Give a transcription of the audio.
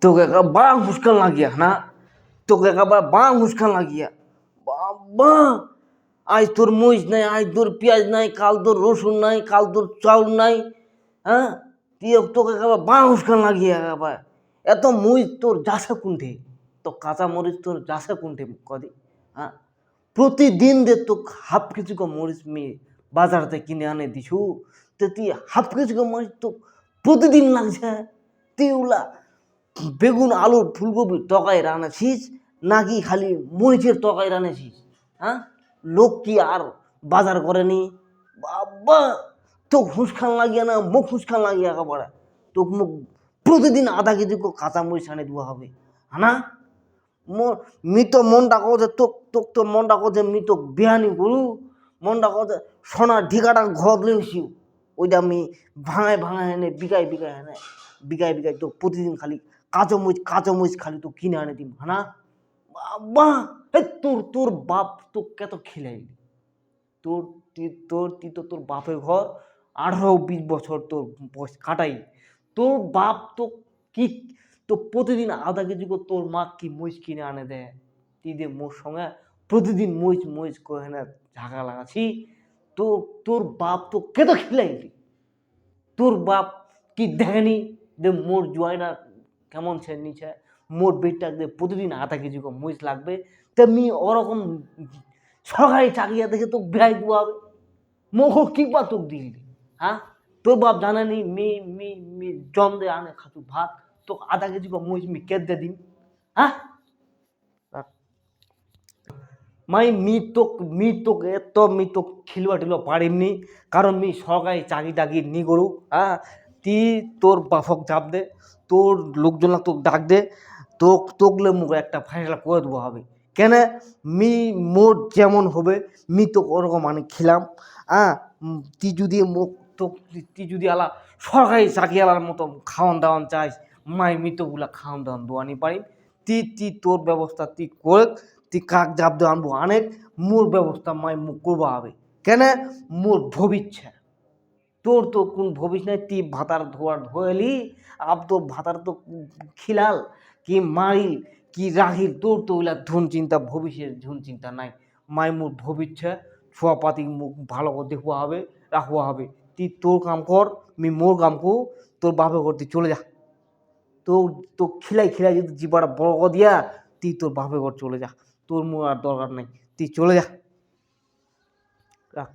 তোকে বাং হুসকান লাগিয়া না, তোকে একেবারে বাং হুসকান লাগিয়া বাবা। আজ তোর মরিচ নাই, আজ তোর পেঁয়াজ নাই, কাল তোর রসুন নাই, কাল তোর চাউল নাই। হ্যাঁ, তুই তোকে একেবারে বাং হুসকান লাগিয়া একেবারে এত মরিচ তোর যাচ্ছে কোনঠে? তো কাঁচা মরিচ তোর যাচ্ছে কোনঠে কদি? হ্যাঁ, প্রতিদিন দে তো হাফ কেজি মরিচ মেয়ে বাজারতে কিনে আনে দিছু, তো তুই হাফ কেজি মরিচ তো প্রতিদিন লাগছে। তুই ওলা বেগুন আলুর ফুলকপির তরকারি রান্নাছিস নাকি খালি মরিচের তরকারি রান্নাছিস? হ্যাঁ, লোক কি আর বাজার করেনি? বাবা, তো হুঁসখান লাগিয়া না, মুখ হুঁসখান লাগিয়া একেবারে তো মুখ প্রতিদিন আধা কেজি কাঁচা মরিচ আনে দেওয়া হবে। হ্যাঁ, মি তো মনটা যে তোক তোক তো মনটা যে মি তো বিহানি করু, মনটা যে সোনার ঢিকাটা ঘর লেছি ওইটা আমি ভাঙায় ভাঙায় এনে বিকাই বিকাই এনে বিকাই বিকাই তো প্রতিদিন খালি কাঁচা মরিচ খালি তো কিনে আনে দিম। হ্যাঁ বাবা, তোর তোর বাপ তো কত খিলাইলি, তোর তুই তো তোর বাপের ঘর 18-20 বছর তোর বয়স কাটাই, তোর বাপ তো কি তো প্রতিদিন আধা কেজি করে তোর মা কি মরিচ কিনে আনে দেয়, তুই দে মোর সঙ্গে প্রতিদিন মরিচ মরিচ করে না ঝাঁকা লাগাচ্ছি। তো তোর বাপ তো কেত খিলাইলি, তোর বাপ কি দেখেনি যে মোর জোয়াইনা কেমন সে নিচে, মোর বেটটা প্রতিদিন আধা কেজি করে মরিচ লাগবে, তেমনি ওরকম সরকারি চাকরিয়া দেখে তো বেড়াই দেওয়া হবে। মোহ কি বা তোকে দিলি? হ্যাঁ, তোর বাপ জানানি মি জম দে আনে খাতু ভাত তো আধা কেজি করে মরিচ মি কেটে দিন। হ্যাঁ, মি তো খিলবা টিলবা পারিমনি, কারণ মি সরকারি চাকরি টাকরি নি করু। হ্যাঁ, তুই তোর বাপক চাপ দে, তোর লোকজন তোকে ডাক দে, তোকলে মুখ একটা ফাইসলা করে দেবো হবে। কেন মি মোট যেমন হবে মি তো ওরকম মানে খিলাম। হ্যাঁ, তুই যদি মুখ তো তুই যদি আলা সরকারি চাকরি আলার মতো খাওয়ান দাওয়ান চাইস, মি তো ওগুলা খাওয়ান দাওয়ান দোয়ানি পারি। তুই তোর ব্যবস্থা তুই করে, তুই কাক জাপ দিয়ে আনবো অনেক, মোর ব্যবস্থা মুখ করবো হবে। কেন মোর ভবিষ্যৎ, তোর তো কোন ভবিষ্যৎ নাই। তুই ভাতার ধোয়ালি আব তো ভাতার তো খিলাল কি মারিল কি রাহিল, তোর তো ওইলা ধুন চিন্তা ভবিষ্যের ধুন চিন্তা নাই। মোর ভবিষ্যৎ ছোয়াপাতি মুখ ভালো করে দেখবো হবে, রাখবো হবে। তুই তোর কাম কর, মোর কাম কর, তোর বাপে ঘর তুই চলে যা। তো তো খিলাই খিলাই যদি জিবাটা বড় করে দিয়া তুই তোর বাপের ঘর চলে যা, তোর মোর আর দরকার নাই, তুই চলে যা। রাখ।